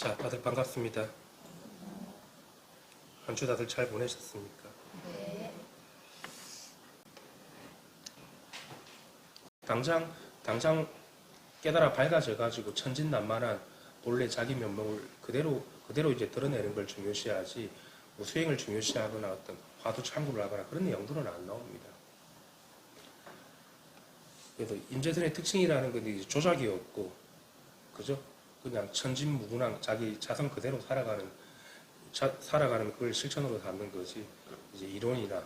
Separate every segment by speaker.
Speaker 1: 자, 다들 반갑습니다. 한 주 다들 잘 보내셨습니까?
Speaker 2: 네.
Speaker 1: 당장 깨달아 밝아져가지고 천진난만한 본래 자기 면목을 그대로 이제 드러내는 걸 중요시하지, 뭐 수행을 중요시하거나 어떤 화두 참고를 하거나 그런 내용들은 안 나옵니다. 그래서 임재선의 특징이라는 건 이제 조작이 없고, 그죠? 그냥 천진무근한 자기 자성 그대로 살아가는 그걸 실천으로 담는 거지, 이제 이론이나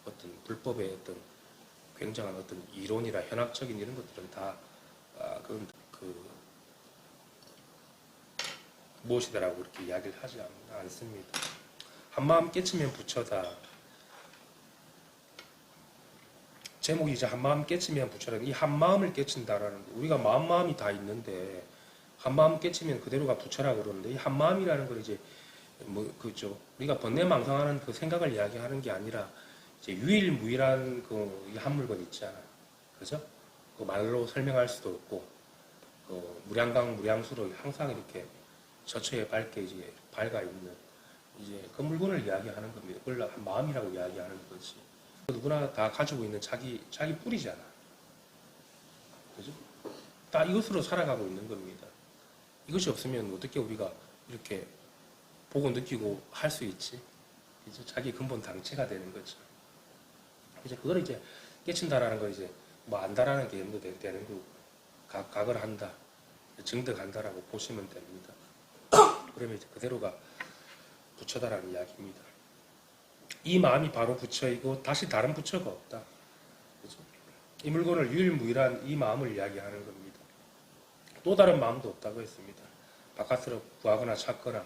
Speaker 1: 어떤 불법의 어떤 굉장한 어떤 이론이나 현학적인 이런 것들은 다 그건 무엇이다라고 그렇게 이야기를 하지 않습니다. 한마음 깨치면 부처다. 제목이 이제 한마음 깨치면 부처다. 이 한마음을 깨친다라는 거. 우리가 마음이 다 있는데 한마음 깨치면 그대로가 부처라 그러는데, 이 한마음이라는 걸 이제 그죠. 우리가 번뇌망상하는 그 생각을 이야기하는 게 아니라 이제 유일무이한 그 한 물건 있잖아. 그죠? 그 말로 설명할 수도 없고, 그 무량강 무량수로 항상 이렇게 저처에 밝게 이제 밝아 있는 이제 그 물건을 이야기하는 겁니다. 그걸 마음이라고 이야기하는 거지. 누구나 다 가지고 있는 자기 뿌리잖아. 그죠? 다 이것으로 살아가고 있는 겁니다. 이것이 없으면 어떻게 우리가 이렇게 보고 느끼고 할 수 있지? 이제 자기 근본 당체가 되는 거죠. 이제 그걸 이제 깨친다라는 걸 이제 뭐 안다라는 개념도 되는 거고, 각을 한다, 증득한다라고 보시면 됩니다. 그러면 이제 그대로가 부처다라는 이야기입니다. 이 마음이 바로 부처이고 다시 다른 부처가 없다. 그죠? 이 물건을 유일무이한 이 마음을 이야기하는 겁니다. 또 다른 마음도 없다고 했습니다. 바깥으로 구하거나 찾거나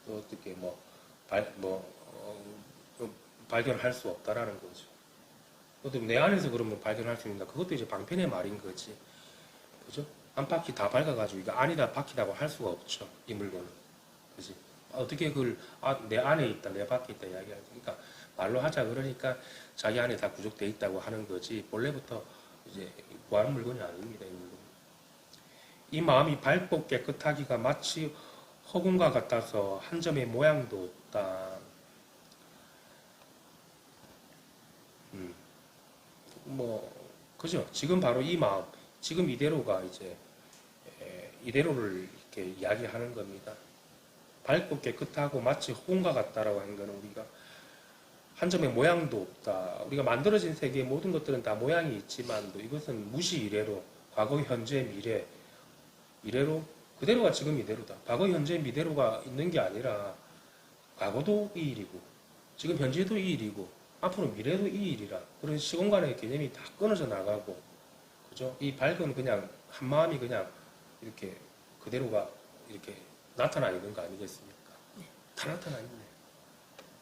Speaker 1: 또 어떻게 발견할 수 없다라는 거죠. 또 내 안에서 그러면 발견할 수 있는다. 그것도 이제 방편의 말인 거지. 그죠? 한 바퀴 다 밝아가지고 이거 아니다 바퀴다고 할 수가 없죠. 이 물건은. 그지? 어떻게 그걸 내 안에 있다, 내 밖에 있다 이야기하지. 그러니까 말로 하자 그러니까 자기 안에 다 구족되어 있다고 하는 거지, 본래부터 이제 구하는 물건이 아닙니다. 이 물건. 이 마음이 밝고 깨끗하기가 마치 허공과 같아서 한 점의 모양도 없다. 그죠? 지금 바로 이 마음, 지금 이대로가 이제 이대로를 이렇게 이야기하는 겁니다. 밝고 깨끗하고 마치 허공과 같다라고 하는 것은 우리가 한 점의 모양도 없다. 우리가 만들어진 세계의 모든 것들은 다 모양이 있지만도 이것은 무시 이래로, 과거, 현재, 미래로 그대로가 지금 이대로다. 과거, 현재, 미래로가 있는 게 아니라 과거도 이 일이고 지금 현재도 이 일이고 앞으로 미래도 이 일이라, 그런 시공간의 개념이 다 끊어져 나가고, 그죠? 이 밝은 그냥 한 마음이 그냥 이렇게 그대로가 이렇게 나타나 있는 거 아니겠습니까? 다 나타나 있네.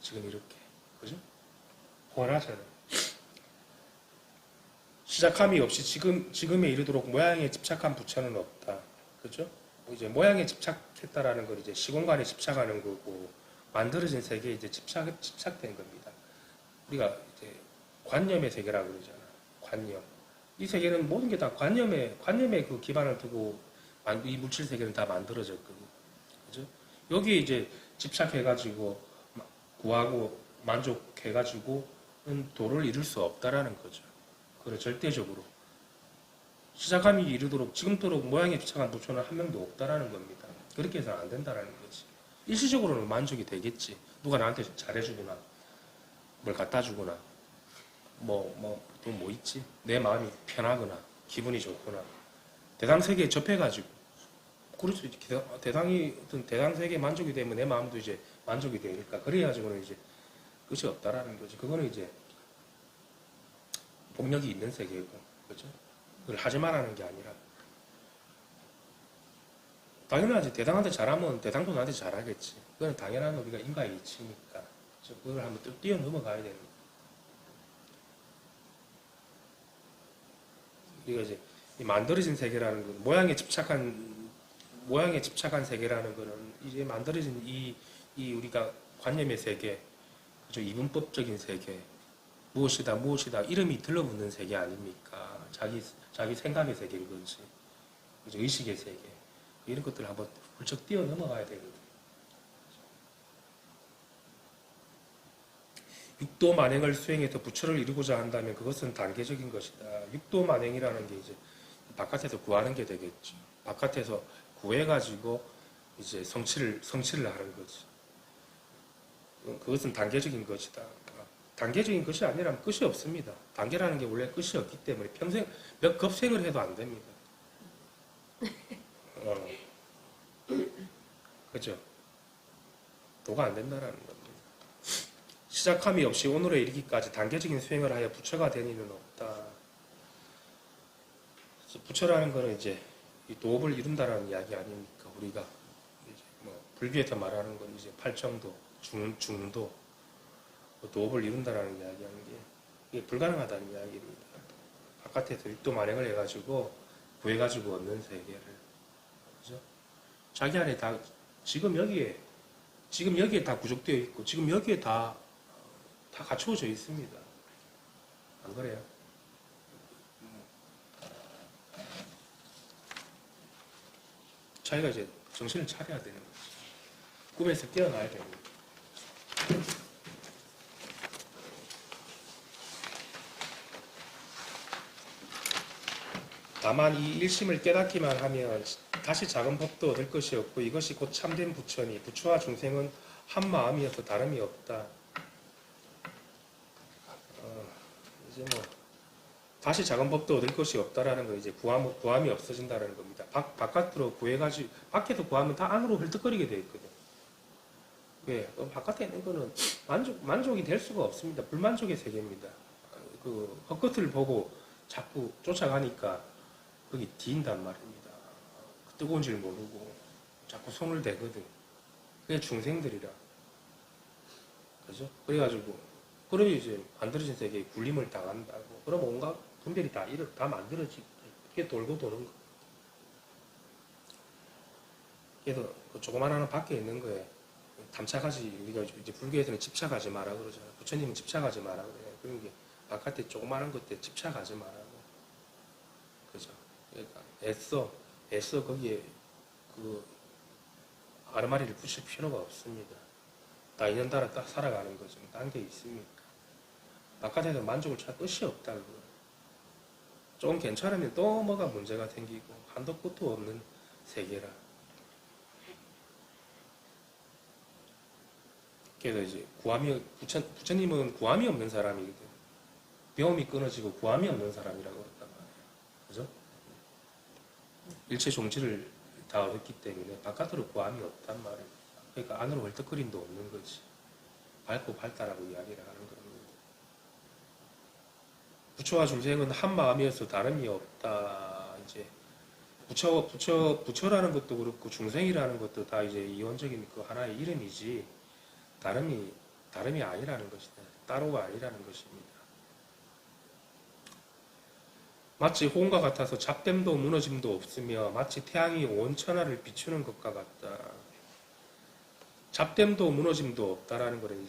Speaker 1: 지금 이렇게. 그죠? 원하잖아요. 시작함이 없이 지금에 이르도록 모양에 집착한 부처는 없다. 그죠? 이제 모양에 집착했다라는 걸 이제 시공간에 집착하는 거고, 만들어진 세계에 이제 집착된 겁니다. 우리가 이제 관념의 세계라고 그러잖아. 관념. 이 세계는 모든 게 다 관념에 그 기반을 두고 이 물질 세계는 다 만들어졌거든. 그죠? 여기에 이제 집착해가지고 구하고 만족해가지고는 도를 이룰 수 없다라는 거죠. 그래, 절대적으로. 시작함이 이르도록 지금도록 모양에 집착한 부처는 한 명도 없다라는 겁니다. 그렇게 해서는 안 된다라는 거지. 일시적으로는 만족이 되겠지. 누가 나한테 잘해주거나, 뭘 갖다 주거나, 또 뭐 있지? 내 마음이 편하거나, 기분이 좋거나, 대상 세계에 접해가지고, 그럴 수 있지. 대상 세계에 만족이 되면 내 마음도 이제 만족이 되니까, 그래가지고는 이제 끝이 없다라는 거지. 그거는 이제 폭력이 있는 세계고, 그죠? 그걸 하지 말라는 게 아니라. 당연하지. 대상한테 잘하면 대상도 나한테 잘하겠지. 그건 당연한 우리가 인과의 이치니까. 그걸 한번 또 뛰어넘어가야 되는 거야. 우리가 이제 이 만들어진 세계라는 건, 모양에 집착한 세계라는 거는 이제 만들어진 이 우리가 관념의 세계, 그죠? 이분법적인 세계, 무엇이다 이름이 들러붙는 세계 아닙니까? 자기 생각의 세계인 거지. 그죠? 의식의 세계. 이런 것들을 한번 훌쩍 뛰어넘어가야 되거든. 육도 만행을 수행해서 부처를 이루고자 한다면 그것은 단계적인 것이다. 육도 만행이라는 게 이제 바깥에서 구하는 게 되겠죠. 바깥에서 구해가지고 이제 성취를 하는 거지. 그것은 단계적인 것이다. 단계적인 것이 아니라면 끝이 없습니다. 단계라는 게 원래 끝이 없기 때문에 평생 몇 급생을 해도 안 됩니다. 그죠? 도가 안 된다라는 겁니다. 시작함이 없이 오늘에 이르기까지 단계적인 수행을 하여 부처가 된 이는 없다. 부처라는 것은 이제 이 도업을 이룬다라는 이야기 아닙니까? 우리가 이제 뭐 불교에서 말하는 건 이제 팔정도, 중도, 도업을 이룬다라는 이야기하는 게 이게 불가능하다는 이야기입니다. 바깥에서 육도 만행을 해가지고 구해가지고 얻는 세계를, 그죠? 자기 안에 다 지금 여기에 다 구족되어 있고 지금 여기에 다 갖추어져 있습니다. 안 그래요? 자기가 이제 정신을 차려야 되는 거죠. 꿈에서 깨어나야 됩니다. 다만 이 일심을 깨닫기만 하면 다시 작은 법도 얻을 것이 없고 이것이 곧 참된 부처니 부처와 중생은 한 마음이어서 다름이 없다. 이제 뭐 다시 작은 법도 얻을 것이 없다라는 거 이제 구함이 없어진다라는 겁니다. 바깥으로 구해가지고 밖에서 구하면 다 안으로 헐떡거리게 돼 있거든. 왜? 바깥에 있는 거는 만족이 될 수가 없습니다. 불만족의 세계입니다. 그 헛것을 보고 자꾸 쫓아가니까 거기 뒤인단 말입니다. 뜨거운 줄 모르고 자꾸 손을 대거든. 그게 중생들이라. 그죠? 그래가지고 그러면 이제 만들어진 세계에 굴림을 당한다고. 그럼 온갖 분별이 다 만들어지고 그게 돌고 도는 거. 그래서 그 조그만한 밖에 있는 거에 탐착하지, 우리가 이제 불교에서는 집착하지 마라 그러잖아요. 부처님은 집착하지 마라 그래요. 그런 게 바깥에 조그만한 것들 집착하지 마라고. 그죠? 그러니까 애써 거기에 그 아르마리를 붙일 필요가 없습니다. 다 인연 따라 딱 살아가는 거죠. 딴 게 있습니까? 바깥에서 만족을 찾을 것이 없다고. 좀 괜찮으면 또 뭐가 문제가 생기고 한도 끝도 없는 세계라. 그래서 이제 부처님은 구함이 없는 사람이거든. 병음이 끊어지고 구함이 없는 사람이라고 그랬단 말이에요. 그죠? 일체 종지를 다 얻었기 때문에 바깥으로 구함이 없단 말이에요. 그러니까 안으로 헐떡거림도 없는 거지. 밝고 밝다라고 이야기를 하는 겁니다. 부처와 중생은 한 마음이어서 다름이 없다. 이제 부처라는 것도 그렇고 중생이라는 것도 다 이제 이원적인 그 하나의 이름이지 다름이 아니라는 것이다. 따로가 아니라는 것입니다. 마치 호응과 같아서 잡됨도 무너짐도 없으며 마치 태양이 온 천하를 비추는 것과 같다. 잡됨도 무너짐도 없다라는 거는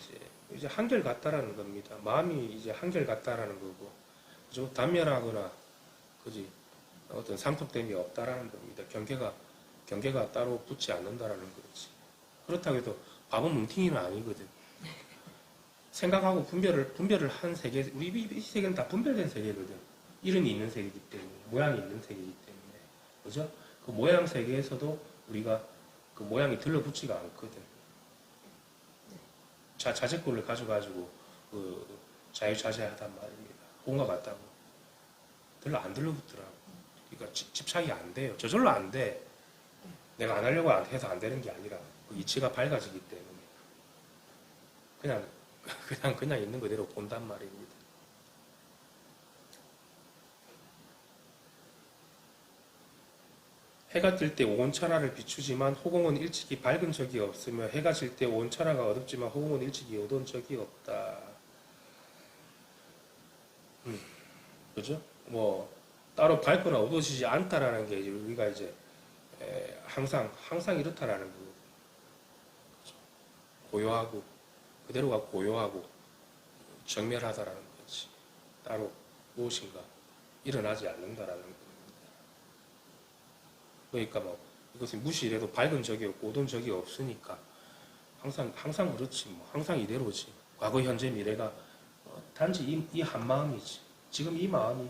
Speaker 1: 이제 한결 같다라는 겁니다. 마음이 이제 한결 같다라는 거고, 그죠? 단면하거나, 그지? 어떤 상속됨이 없다라는 겁니다. 경계가 따로 붙지 않는다라는 거지. 그렇다고 해도 밥은 뭉팅이는 아니거든. 생각하고 분별을 한 세계, 우리 이 세계는 다 분별된 세계거든. 이름이 있는 세계이기 때문에, 모양이 있는 세계이기 때문에, 그죠? 그 모양 세계에서도 우리가 그 모양이 들러붙지가 않거든. 자제권을 가져가지고 그 자유자재하단 말입니다. 혼과 같다고. 별로 안 들러붙더라고. 그러니까 집착이 안 돼요. 저절로 안 돼. 내가 안 하려고 해서 안 되는 게 아니라 그 이치가 밝아지기 때문에 그냥 있는 그대로 본단 말입니다. 해가 뜰 때 온 천하를 비추지만 호공은 일찍이 밝은 적이 없으며 해가 질 때 온 천하가 어둡지만 호공은 일찍이 어두운 적이 없다. 그죠? 뭐 따로 밝거나 어두워지지 않다라는 게 이제 우리가 이제 항상 이렇다라는 거. 고요하고 그대로가 고요하고 정멸하다라는 거지. 따로 무엇인가 일어나지 않는다라는 겁니다. 그러니까 뭐 이것은 무시해도 밝은 적이 없고 어두운 적이 없으니까 항상 그렇지 뭐 항상 이대로지. 과거, 현재, 미래가 단지 이 한마음이지. 지금 이 마음이,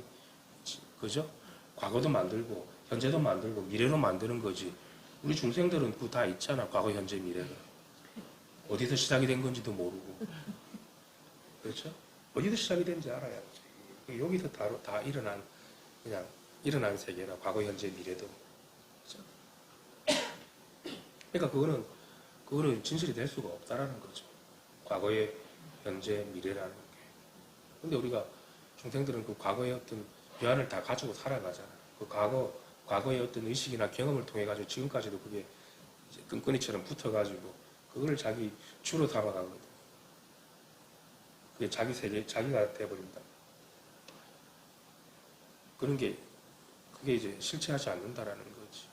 Speaker 1: 그죠? 과거도 만들고, 현재도 만들고, 미래도 만드는 거지. 우리 중생들은 그거 다 있잖아. 과거, 현재, 미래가. 어디서 시작이 된 건지도 모르고. 그렇죠? 어디서 시작이 된지 알아야지. 여기서 다 그냥 일어난 세계라. 과거, 현재, 미래도. 그렇죠? 그러니까 그거는 진실이 될 수가 없다라는 거죠. 과거의 현재, 미래라는 게. 근데 우리가 중생들은 그 과거의 어떤 교환을 다 가지고 살아가잖아. 그 과거의 어떤 의식이나 경험을 통해 가지고 지금까지도 그게 이제 끈끈이처럼 붙어가지고 그거를 자기 주로 삼아가거든. 그게 자기 세계, 자기가 돼버린다. 그게 이제 실체하지 않는다라는 거지.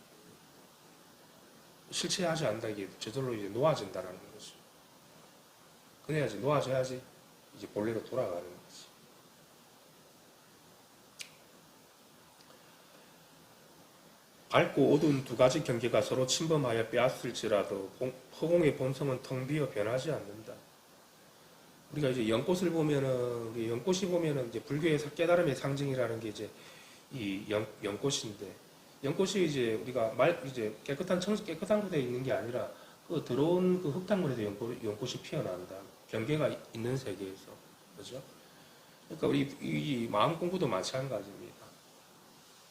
Speaker 1: 실체하지 않는다, 이게 저절로 이제 놓아진다라는 거지. 그래야지, 놓아져야지 이제 본래로 돌아가는 거지. 밝고 어두운 두 가지 경계가 서로 침범하여 빼앗을지라도 허공의 본성은 텅 비어 변하지 않는다. 우리가 이제 연꽃을 보면은, 우리 연꽃이 보면은 이제 불교의 깨달음의 상징이라는 게 이제 이 연꽃인데, 연꽃이 이제 우리가 이제 깨끗한 곳에 있는 게 아니라 그 더러운 그 흙탕물에서 연꽃이 피어난다. 경계가 있는 세계에서. 그죠? 그러니까 우리 이 마음 공부도 마찬가지입니다.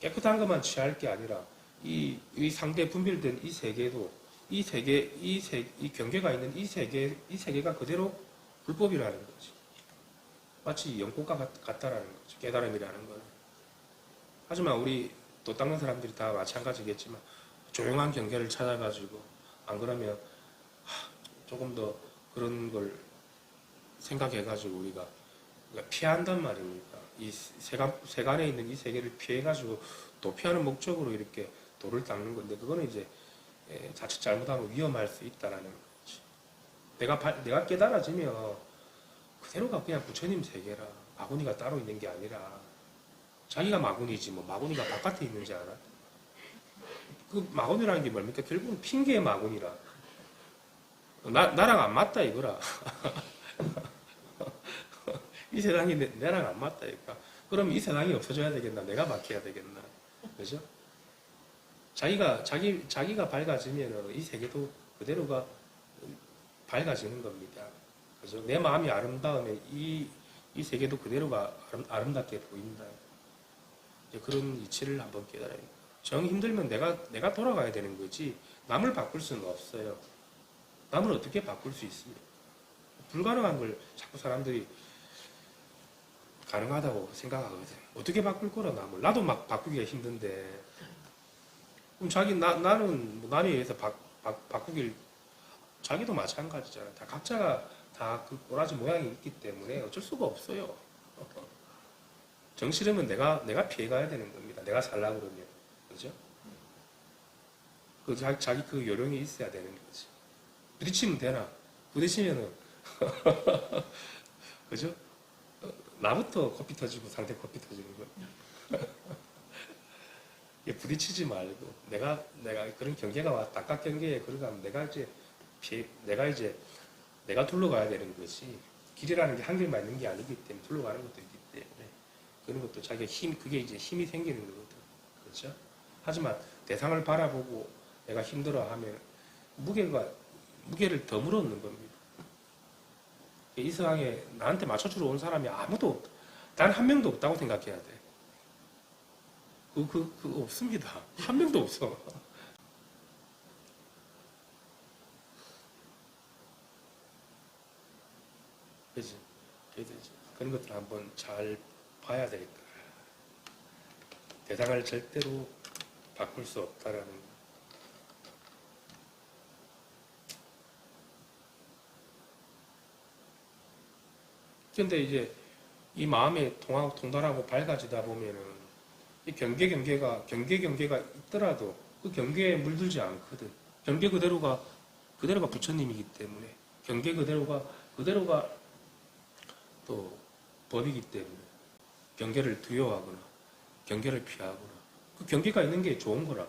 Speaker 1: 깨끗한 것만 취할 게 아니라 이 상대 분별된 이 세계도 이 경계가 있는 이 세계가 그대로 불법이라는 거지. 마치 연꽃과 같다라는 거지. 깨달음이라는 거는. 하지만 우리 또 닦는 사람들이 다 마찬가지겠지만 조용한 경계를 찾아가지고 안 그러면 조금 더 그런 걸 생각해가지고 우리가 피한단 말입니다. 이 세간에 있는 이 세계를 피해가지고 도피하는 목적으로 이렇게 도를 닦는 건데 그거는 이제 자칫 잘못하면 위험할 수 있다라는 거지. 내가 깨달아지면 그대로가 그냥 부처님 세계라. 마구니가 따로 있는 게 아니라 자기가 마구니지 뭐 마구니가 바깥에 있는지 알아? 그 마구니라는 게 뭡니까? 결국은 핑계의 마구니라. 나랑 안 맞다 이거라. 이 세상이 내랑 안 맞다 이거라. 그럼 이 세상이 없어져야 되겠나? 내가 막혀야 되겠나? 그죠? 자기가 밝아지면 이 세계도 그대로가 밝아지는 겁니다. 그죠? 내 마음이 아름다우면 이 세계도 그대로가 아름답게 보인다. 이제 그런 이치를 한번 깨달아야 돼요. 정 힘들면 내가 돌아가야 되는 거지, 남을 바꿀 수는 없어요. 남을 어떻게 바꿀 수 있습니까? 불가능한 걸 자꾸 사람들이 가능하다고 생각하거든. 어떻게 바꿀 거라, 남을. 나도 막 바꾸기가 힘든데. 그럼 나는 뭐 남에 의해서 바꾸길, 자기도 마찬가지잖아. 다 각자가 다 그 꼬라지 모양이 있기 때문에 어쩔 수가 없어요. 정 싫으면 내가 피해가야 되는 겁니다. 내가 살라고 그러면. 그죠? 자기 그 요령이 있어야 되는 거지. 부딪히면 되나? 부딪히면은, 그죠? 나부터 코피 터지고 상대 코피 터지는 거야. 부딪히지 말고, 내가 그런 경계가 와, 딱각 경계에 그러가면 내가 둘러가야 되는 것이, 길이라는 게 한 길만 있는 게 아니기 때문에 둘러가는 것도 있기 때문에, 그런 것도 자기가 그게 이제 힘이 생기는 거거든. 그렇죠? 하지만 대상을 바라보고 내가 힘들어 하면 무게를 더 물어놓는 겁니다. 이 세상에 나한테 맞춰주러 온 사람이 아무도, 단 한 명도 없다고 생각해야 돼. 그거 없습니다. 한 명도 없어. 그지? 그런 것들 한번 잘 봐야 될 거야. 대상을 절대로 바꿀 수 없다라는 거. 근데 이제 이 마음에 통달하고 밝아지다 보면은 이 경계가 있더라도 그 경계에 물들지 않거든. 경계 그대로가 부처님이기 때문에 경계 그대로가 또 법이기 때문에 경계를 두려워하거나 경계를 피하거나 그 경계가 있는 게 좋은 거라.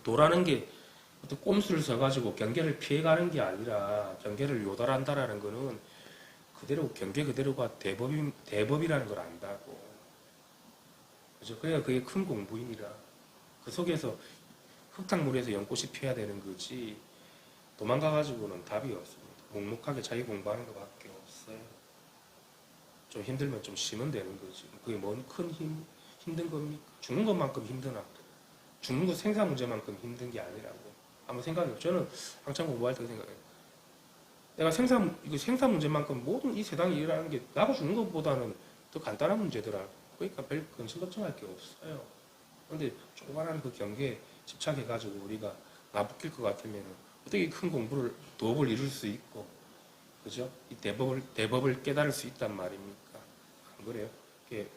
Speaker 1: 도라는 게 어떤 꼼수를 써가지고 경계를 피해가는 게 아니라 경계를 요달한다라는 거는 그대로 경계 그대로가 대법이라는 걸 안다고. 그죠? 그래야 그게 큰 공부인이라. 그 속에서 흙탕물에서 연꽃이 피어야 되는 거지. 도망가가지고는 답이 없습니다. 묵묵하게 자기 공부하는 것밖에 없어요. 좀 힘들면 좀 쉬면 되는 거지. 그게 뭔 큰 힘든 겁니까? 죽는 것만큼 힘드나? 죽는 거 생사 문제만큼 힘든 게 아니라고. 한번 생각해요. 저는 한참 공부할 때 생각해요. 내가 이거 생사 문제만큼 모든 이 세상에 일어나는 게 나가 죽는 것보다는 더 간단한 문제더라. 그러니까 별 근심 걱정할 게 없어요. 그런데 조그만한 그 경계에 집착해가지고 우리가 나붙길 것 같으면 어떻게 큰 공부를 도업을 이룰 수 있고, 그죠? 이 대법을 깨달을 수 있단 말입니까? 안 그래요? 이게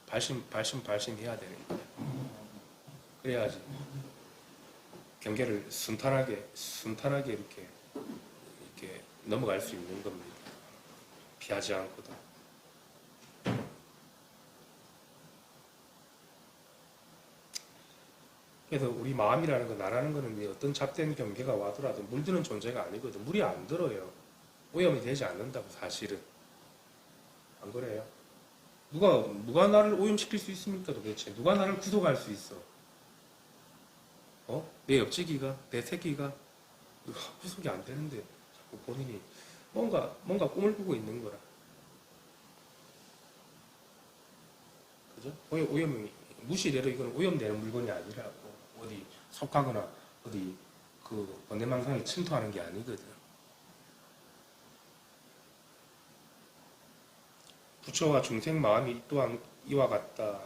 Speaker 1: 발심해야 되는 거예요. 그래야지 경계를 순탄하게 이렇게 넘어갈 수 있는 겁니다. 피하지 않고도. 그래서 우리 마음이라는 거, 나라는 거는 어떤 잡된 경계가 와더라도 물드는 존재가 아니거든. 물이 안 들어요. 오염이 되지 않는다고, 사실은. 안 그래요? 누가 나를 오염시킬 수 있습니까, 도대체? 누가 나를 구속할 수 있어? 내 옆지기가? 내 새끼가? 구속이 안 되는데, 자꾸 본인이 뭔가 꿈을 꾸고 있는 거라. 그죠? 오염이, 무시래로 이건 오염되는 물건이 아니라고. 어디 속하거나, 어디 내 망상에 침투하는 게 아니거든. 부처와 중생 마음이 또한 이와 같다.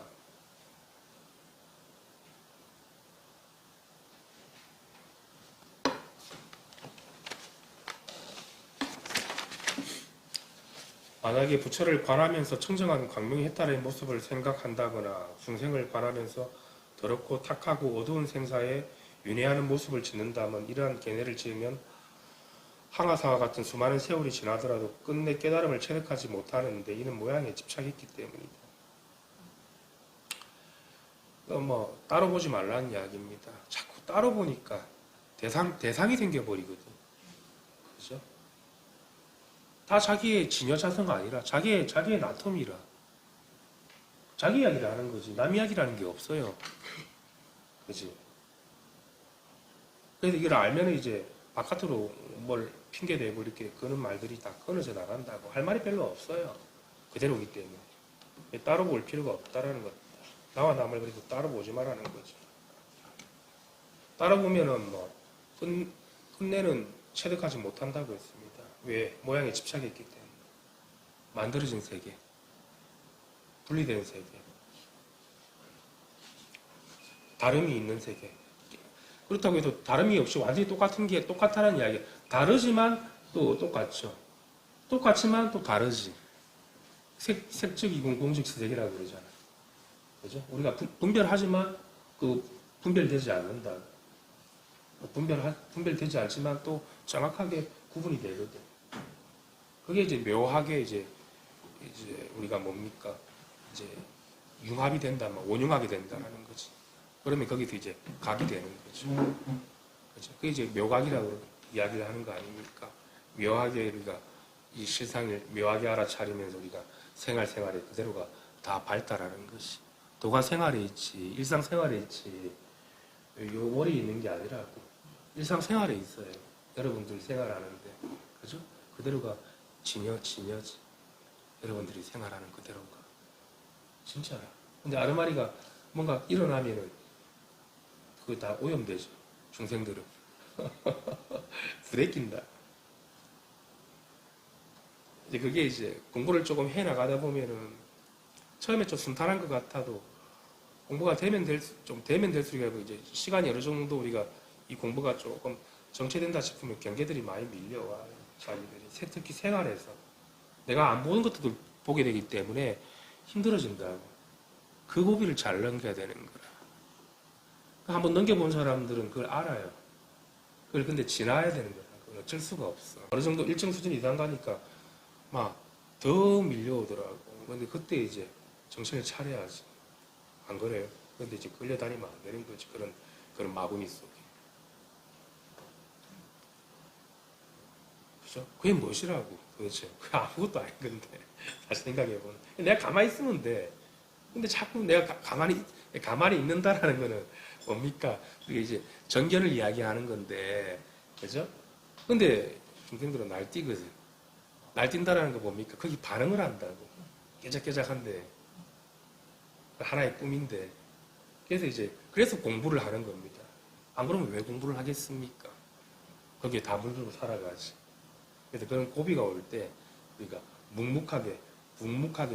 Speaker 1: 만약에 부처를 관하면서 청정한 광명의 해탈의 모습을 생각한다거나 중생을 관하면서 더럽고 탁하고 어두운 생사에 윤회하는 모습을 짓는다면, 이러한 견해를 지으면 항아사와 같은 수많은 세월이 지나더라도 끝내 깨달음을 체득하지 못하는데, 이는 모양에 집착했기 때문이다. 따로 보지 말라는 이야기입니다. 자꾸 따로 보니까 대상이 생겨버리거든. 그죠? 다 자기의 진여자성가 아니라 자기의 나텀이라. 자기 이야기를 하는 거지. 남 이야기라는 게 없어요. 그지? 그래서 이걸 알면 이제 바깥으로 뭘 핑계대고 이렇게 그런 말들이 다 끊어져 나간다고. 할 말이 별로 없어요. 그대로기 때문에. 따로 볼 필요가 없다라는 것. 나와 남을 그래서 따로 보지 말라는 거지. 따로 보면은 끝내는 체득하지 못한다고 했습니다. 왜? 모양에 집착했기 때문에. 만들어진 세계, 분리된 세계, 다름이 있는 세계. 그렇다고 해도 다름이 없이 완전히 똑같은 게 똑같다는 이야기야. 다르지만 또 똑같죠. 똑같지만 또 다르지. 색즉 이공 공즉 세계라고 그러잖아. 그죠? 우리가 분별하지만 분별되지 않는다. 분별되지 않지만 또 정확하게 구분이 되거든. 그게 이제 묘하게 이제 우리가 뭡니까? 이제 융합이 된다면 원융합이 된다는 거지. 그러면 거기서 이제 각이 되는 거죠. 그죠? 그게 이제 묘각이라고 이야기를 하는 거 아닙니까? 묘하게 우리가 이 실상을 묘하게 알아차리면서 우리가 생활에 그대로가 다 발달하는 것이. 도가 생활에 있지, 일상 생활에 있지, 요 머리에 있는 게 아니라고. 일상 생활에 있어요. 여러분들 생활하는데. 그죠? 그대로가 진여지. 여러분들이 생활하는 그대로가. 진짜야. 근데 아르마리가 뭔가 일어나면은 그거 다 오염되죠. 중생들은. 부대낀다. 이제 그게 이제 공부를 조금 해 나가다 보면은 처음에 좀 순탄한 것 같아도 공부가 되면 될수록 이제 시간이 어느 정도 우리가 이 공부가 조금 정체된다 싶으면 경계들이 많이 밀려와요. 자기들이. 특히 생활에서. 내가 안 보는 것들도 보게 되기 때문에 힘들어진다고. 그 고비를 잘 넘겨야 되는 거라. 한번 넘겨본 사람들은 그걸 알아요. 그걸 근데 지나야 되는 거야. 그건 어쩔 수가 없어. 어느 정도 일정 수준 이상 가니까 막 더 밀려오더라고. 근데 그때 이제 정신을 차려야지. 안 그래요? 근데 이제 끌려다니면 안 되는 거지. 그런 마분이 속에. 그죠? 그게 무엇이라고 도대체? 그게 아무것도 아닌 건데. 다시 생각해보면. 내가 가만히 있으면 돼. 근데 자꾸 내가 가만히 있는다라는 거는 뭡니까? 그게 이제 정견을 이야기하는 건데, 그죠? 근데 중생들은 날뛰거든. 날뛴다라는 거 뭡니까? 거기 반응을 한다고. 깨작깨작한데. 하나의 꿈인데. 그래서 공부를 하는 겁니다. 안 그러면 왜 공부를 하겠습니까? 거기에 다 물들고 살아가지. 그래서 그런 고비가 올 때, 우리가 묵묵하게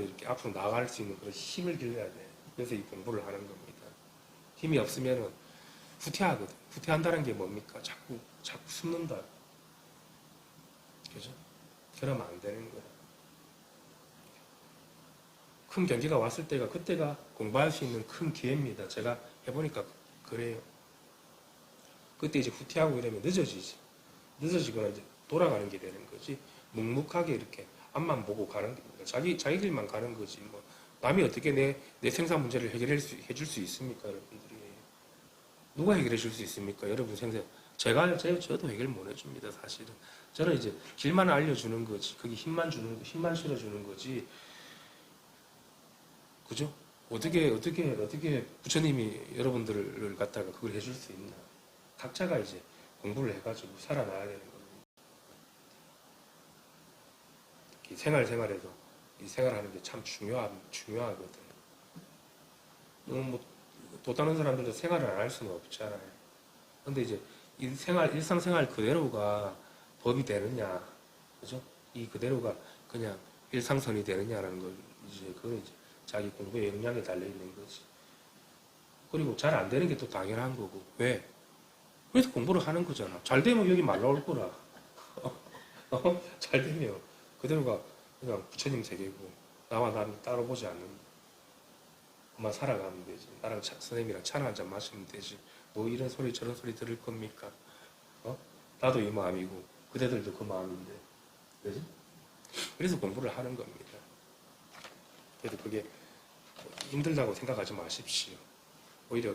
Speaker 1: 이렇게 앞으로 나아갈 수 있는 그런 힘을 길러야 돼. 그래서 이 공부를 하는 겁니다. 힘이 없으면은 후퇴하거든. 후퇴한다는 게 뭡니까? 자꾸 숨는다. 그죠? 그러면 안 되는 거야. 큰 경기가 왔을 때가 그때가 공부할 수 있는 큰 기회입니다. 제가 해보니까 그래요. 그때 이제 후퇴하고 이러면 늦어지지. 늦어지거나 이제 돌아가는 게 되는 거지. 묵묵하게 이렇게 앞만 보고 가는 겁니다. 자기 길만 가는 거지. 뭐 남이 어떻게 내 생산 문제를 해줄 수 있습니까, 여러분들이? 누가 해결해 줄 수 있습니까, 여러분 생산? 저도 해결 못 해줍니다, 사실은. 저는 이제 길만 알려주는 거지. 거기 힘만 실어주는 거지. 그죠? 어떻게 부처님이 여러분들을 갖다가 그걸 해줄 수 있나? 각자가 이제 공부를 해가지고 살아나야 되는 겁니다. 생활에서 이 생활하는 게 참 중요하거든. 또 다른 사람들도 생활을 안 할 수는 없잖아요. 근데 이제 일상생활 그대로가 법이 되느냐, 그죠? 이 그대로가 그냥 일상선이 되느냐라는 걸 그건 이제 자기 공부의 역량에 달려 있는 거지. 그리고 잘 안 되는 게 또 당연한 거고. 왜? 그래서 공부를 하는 거잖아. 잘 되면 여기 말 나올 거라. 잘 되면 그대로가 그냥 부처님 세계고 나와 난 따로 보지 않는다. 그만 살아가면 되지. 나랑 선생님이랑 차나 한잔 마시면 되지. 뭐 이런 소리 저런 소리 들을 겁니까? 나도 이 마음이고 그대들도 그 마음인데. 그지? 그래서 공부를 하는 겁니다. 그래도 그게 힘들다고 생각하지 마십시오. 오히려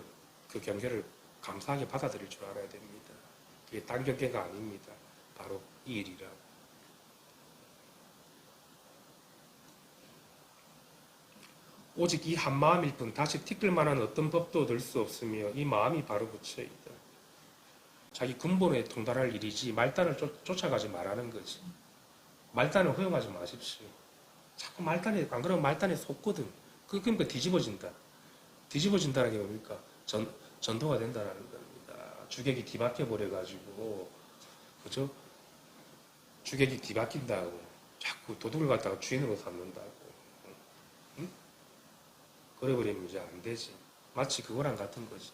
Speaker 1: 그 경계를 감사하게 받아들일 줄 알아야 됩니다. 그게 딴 경계가 아닙니다. 바로 이 일이라. 오직 이 한 마음일 뿐 다시 티끌 만한 어떤 법도 얻을 수 없으며 이 마음이 바로 부처이다. 자기 근본에 통달할 일이지 말단을 쫓아가지 말라는 거지. 말단을 허용하지 마십시오. 자꾸 말단에 안 그러면 말단에 속거든. 그러니까 뒤집어진다. 뒤집어진다는 게 뭡니까? 전도가 된다는 겁니다. 주객이 뒤바뀌어 버려가지고 그죠? 주객이 뒤바뀐다고 자꾸 도둑을 갖다가 주인으로 삼는다고. 응? 그래버리면 이제 안 되지. 마치 그거랑 같은 거지.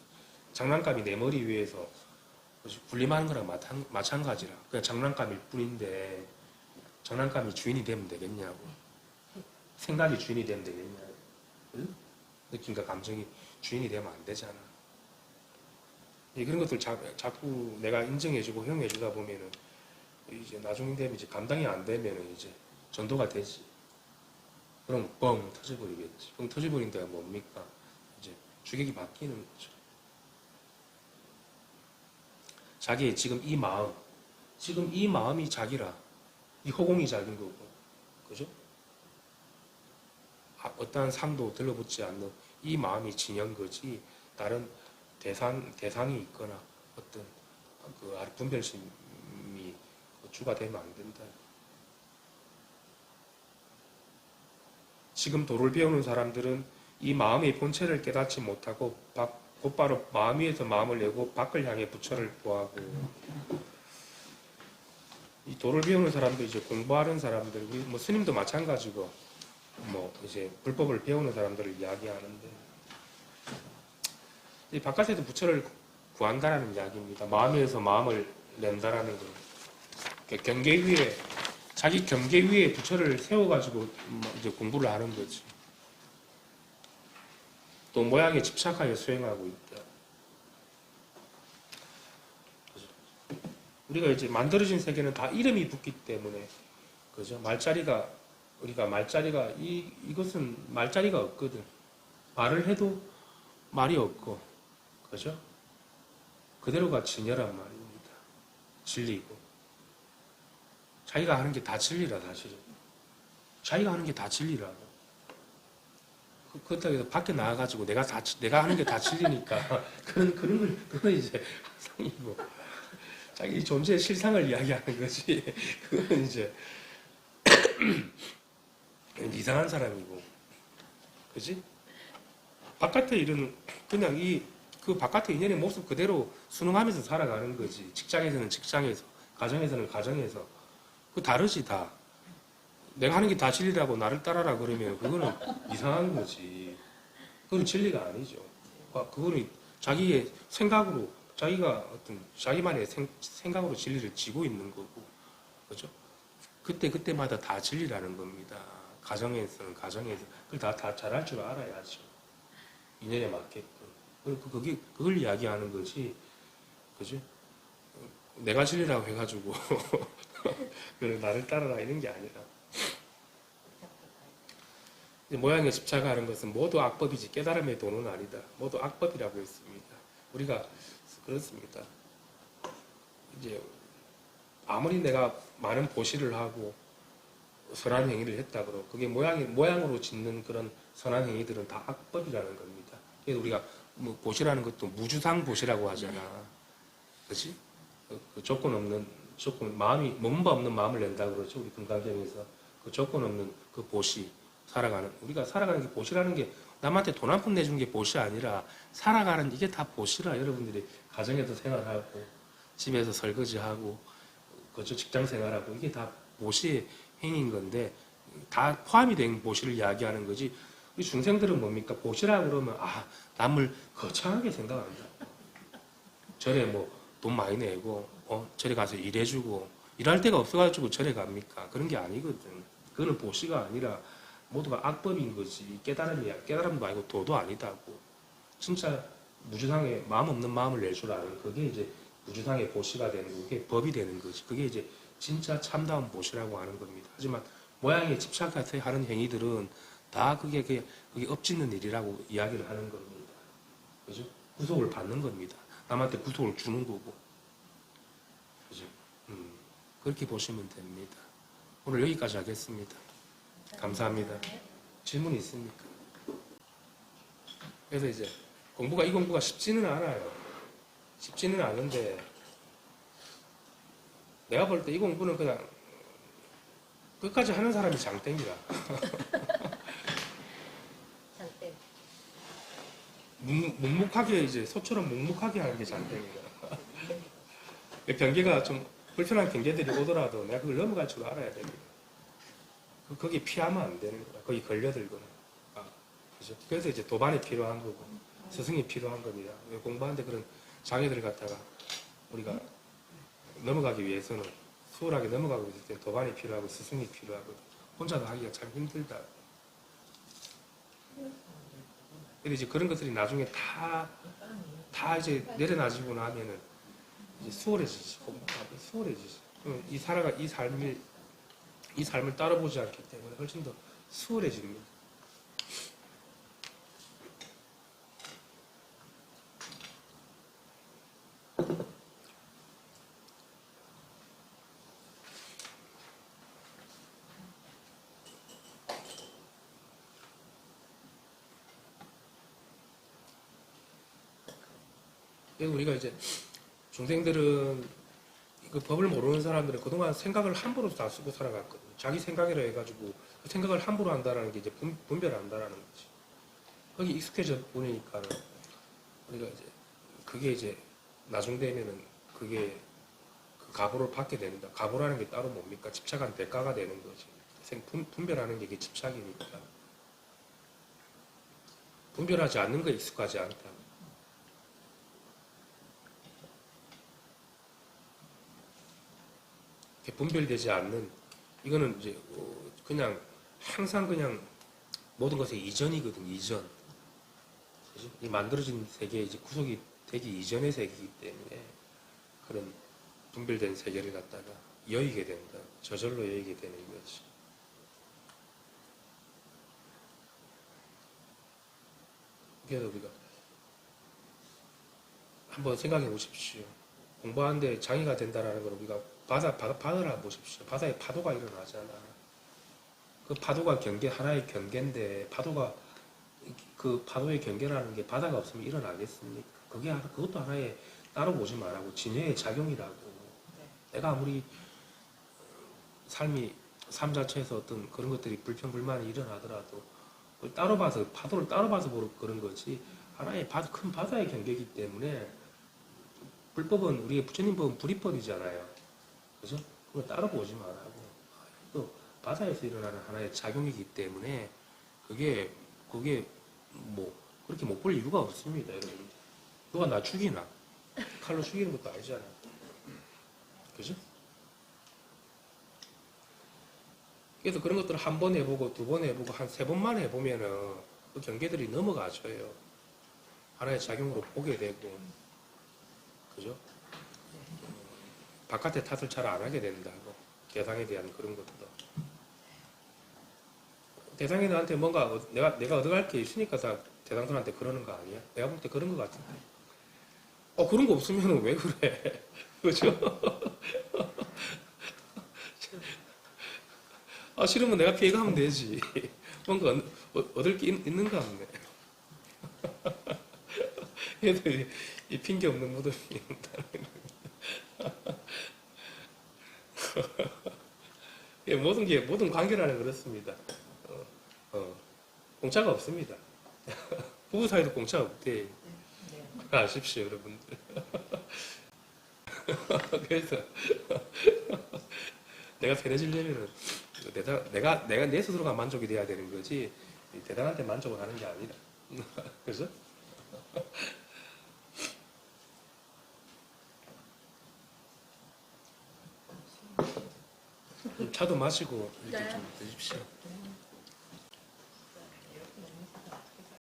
Speaker 1: 장난감이 내 머리 위에서 군림하는 거랑 마찬가지라. 그냥 장난감일 뿐인데 장난감이 주인이 되면 되겠냐고. 생각이 주인이 되면 되겠냐고. 응? 느낌과 감정이 주인이 되면 안 되잖아. 그런 것들 자꾸 내가 인정해주고 허용해주다 보면은 이제 나중에 되면 이제 감당이 안 되면은 이제 전도가 되지. 그럼 뻥 터져버리겠지. 뻥 터져버린 데가 뭡니까? 이제 주객이 바뀌는 거죠. 자기의 지금 이 마음이 자기라. 이 허공이 자기인 거고. 그죠? 어떠한 상도 들러붙지 않는 이 마음이 진연 거지. 다른 대상이 있거나 어떤 그 분별심이 주가 되면 안 된다. 지금 도를 배우는 사람들은 이 마음의 본체를 깨닫지 못하고 곧바로 마음 위에서 마음을 내고 밖을 향해 부처를 구하고 이 도를 배우는 사람들 이제 공부하는 사람들 뭐 스님도 마찬가지고 뭐 이제 불법을 배우는 사람들을 이야기하는데 이 바깥에서 부처를 구한다라는 이야기입니다. 마음 위에서 마음을 낸다라는 거. 경계 위에 자기 경계 위에 부처를 세워가지고 이제 공부를 하는 거지. 또 모양에 집착하여 수행하고 있다. 우리가 이제 만들어진 세계는 다 이름이 붙기 때문에 그죠? 우리가 말자리가 이것은 말자리가 없거든. 말을 해도 말이 없고 그죠? 그대로가 진여란 말입니다. 진리고 자기가 하는 게 다 진리라 사실은. 자기가 하는 게 다 진리라고. 그렇다고 해서 밖에 나와가지고 내가 하는 게 다 진리니까 그건 이제 상이고 자기 존재의 실상을 이야기하는 거지. 그건 이제 이상한 사람이고, 그지? 바깥의 일은 그냥 그 바깥의 인연의 모습 그대로 순응하면서 살아가는 거지. 직장에서는 직장에서, 가정에서는 가정에서. 그 다르지, 다. 내가 하는 게 다 진리라고 나를 따라라 그러면 그거는 이상한 거지. 그건 진리가 아니죠. 그거는 자기의 생각으로, 자기가 어떤, 자기만의 생각으로 진리를 지고 있는 거고. 그죠? 그때마다 다 진리라는 겁니다. 가정에서는 가정에서. 그걸 다 잘할 줄 알아야죠. 인연에 맞게끔. 그걸 이야기하는 거지. 그죠? 내가 진리라고 해가지고, 나를 따라라 이런 게 아니라. 모양에 집착하는 것은 모두 악법이지 깨달음의 도는 아니다. 모두 악법이라고 했습니다. 우리가 그렇습니다. 이제 아무리 내가 많은 보시를 하고 선한 행위를 했다 그러 그게 모양으로 짓는 그런 선한 행위들은 다 악법이라는 겁니다. 그래서 우리가 뭐 보시라는 것도 무주상 보시라고 하잖아. 그렇지? 그 조건 없는 몸바 없는 마음을 낸다 그러죠. 우리 금강경에서 그 조건 없는 그 보시 우리가 살아가는 게 보시라는 게 남한테 돈 한 푼 내준 게 보시 아니라 살아가는 이게 다 보시라. 여러분들이 가정에서 생활하고 집에서 설거지하고 그저 직장 생활하고 이게 다 보시의 행위인 건데 다 포함이 된 보시를 이야기하는 거지. 우리 중생들은 뭡니까? 보시라 그러면 남을 거창하게 생각한다. 절에 뭐 돈 많이 내고 절에 가서 일해주고 일할 데가 없어가지고 절에 갑니까? 그런 게 아니거든. 그거는 보시가 아니라 모두가 악법인 거지. 깨달음이야. 깨달음도 아니고 도도 아니다고. 진짜 무주상에 마음 없는 마음을 낼 줄 아는 그게 이제 무주상의 보시가 되는 거고 그게 법이 되는 거지. 그게 이제 진짜 참다운 보시라고 하는 겁니다. 하지만 모양에 집착해서 하는 행위들은 다 그게 엎짓는 일이라고 이야기를 하는 겁니다. 그죠? 구속을 받는 겁니다. 남한테 구속을 주는 거고. 그죠? 그렇게 보시면 됩니다. 오늘 여기까지 하겠습니다. 감사합니다. 질문 있습니까? 그래서 이제 이 공부가 쉽지는 않아요. 쉽지는 않은데 내가 볼 때 이 공부는 그냥 끝까지 하는 사람이 장땡이라.
Speaker 2: 장땡.
Speaker 1: 묵묵하게 이제 소처럼 묵묵하게 하는 게 장땡이라. 경계가 좀 불편한 경계들이 오더라도 내가 그걸 넘어갈 줄 알아야 됩니다. 거기 피하면 안 되는 거야. 거기 걸려들거나. 그죠? 그래서 이제 도반이 필요한 거고, 스승이 필요한 겁니다. 공부하는데 그런 장애들을 갖다가 우리가 넘어가기 위해서는, 수월하게 넘어가고 있을 때 도반이 필요하고 스승이 필요하거든. 혼자서 하기가 참 힘들다. 근데 이제 그런 것들이 나중에 다 이제 내려놔지고 나면은 이제 수월해지지. 공부하기 수월해지지. 이 삶을 따라보지 않기 때문에 훨씬 더 수월해집니다. 그래서 우리가 이제 중생들은 그 법을 모르는 사람들은 그동안 생각을 함부로 다 쓰고 살아갔거든요. 자기 생각이라 해가지고 그 생각을 함부로 한다라는 게 이제 분별한다라는 거지. 거기 익숙해져 보니까 우리가 이제 그게 이제 나중 되면은 그게 그 각오를 받게 됩니다. 각오라는 게 따로 뭡니까? 집착한 대가가 되는 거지. 분별하는 게 집착이니까. 분별하지 않는 거에 익숙하지 않다. 분별되지 않는 이거는 이제 그냥 항상 그냥 모든 것의 이전이거든. 이전. 그치? 이 만들어진 세계 이제 구속이 되기 이전의 세계이기 때문에 그런 분별된 세계를 갖다가 여의게 된다. 저절로 여의게 되는 거지. 그래서 우리가 한번 생각해 보십시오. 공부하는데 장애가 된다라는 걸 우리가 바다를 보십시오. 바다에 파도가 일어나잖아. 그 파도가 하나의 경계인데, 그 파도의 경계라는 게 바다가 없으면 일어나겠습니까? 그것도 하나의, 따로 보지 말라고, 진여의 작용이라고. 내가 아무리 삶 자체에서 어떤 그런 것들이 불평불만이 일어나더라도, 파도를 따로 봐서 그런 거지, 하나의 큰 바다의 경계이기 때문에, 불법은, 우리의 부처님 법은 불이법이잖아요. 그죠? 그걸 따로 보지 말라고. 또, 바다에서 일어나는 하나의 작용이기 때문에, 그게, 그렇게 못 볼 이유가 없습니다, 여러분. 누가 나 죽이나? 칼로 죽이는 것도 아니잖아. 그죠? 그래서 그런 것들을 한 번 해보고, 두 번 해보고, 한 세 번만 해보면은, 그 경계들이 넘어가져요. 하나의 작용으로 보게 되고, 그죠? 바깥의 탓을 잘 안 하게 된다고. 대상에 대한 그런 것도. 대상이 나한테 뭔가, 내가 얻어갈 게 있으니까 다 대상들한테 그러는 거 아니야? 내가 볼 때 그런 거 같은데. 그런 거 없으면 왜 그래? 그죠? 싫으면 내가 피해가면 되지. 뭔가 얻을 게 있는가 없네. 얘들 이 핑계 없는 무덤이 모든 관계라는 그렇습니다. 공짜가 없습니다. 부부 사이도 공짜 없대. 아십시오, 여러분들. 그래서 내가 편해지려면은 내가 내 스스로가 만족이 돼야 되는 거지 대단한테 만족을 하는 게 아니라. 그래서 차도 마시고 이렇게 좀 드십시오.